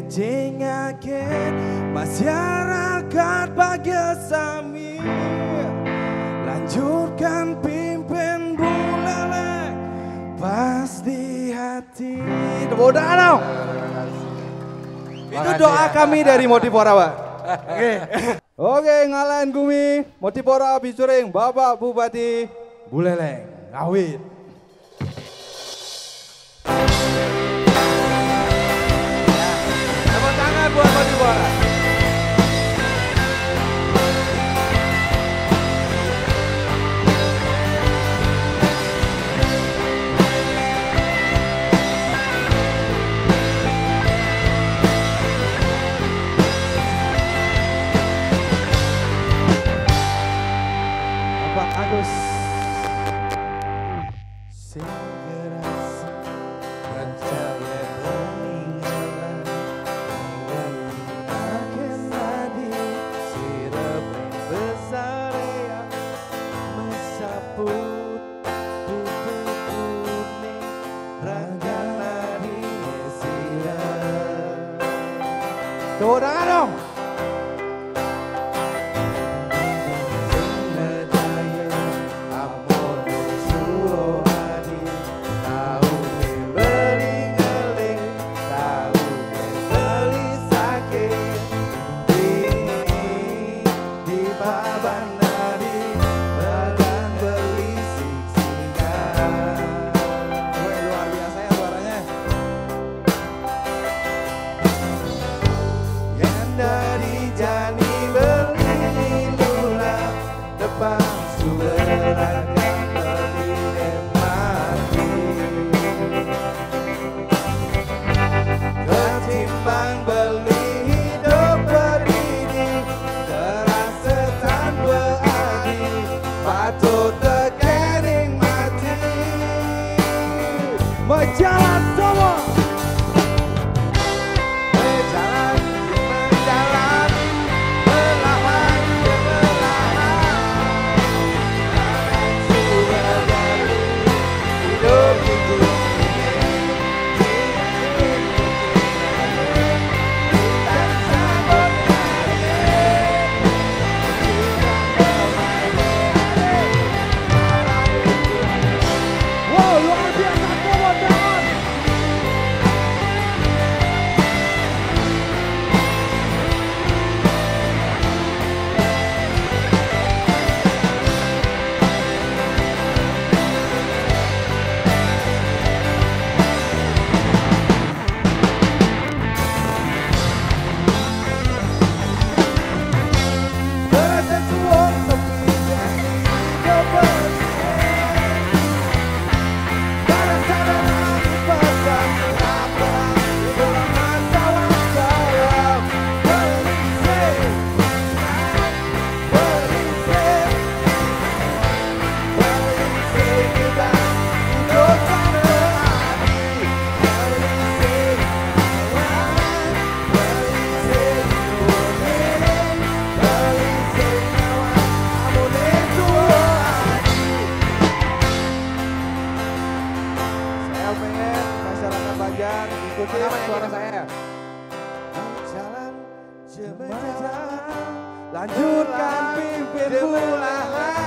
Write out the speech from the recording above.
Jengaken masyarakat bagai sami. Lanjutkan pimpin bulelek pas di hati. Tepuk tangan dong. Itu doa kami dari Motivora, Pak. Oke, ngalahin Gumi Motivora featuring Bapak Bupati Buleleng Ngawit. Tepuk tangan buat Motivora. Agus segera percaya peninggalan akan nadi sirap besar yang mensapu putih kuning raga nadi sirap. Tepuk tangan dong. Berjalan semua. Berjalan perlahan sudah baru hidup itu tak sambut wow, luar biasa. Ikuti suara saya. Jalan cemerlang, lanjutkan pimpin bulan.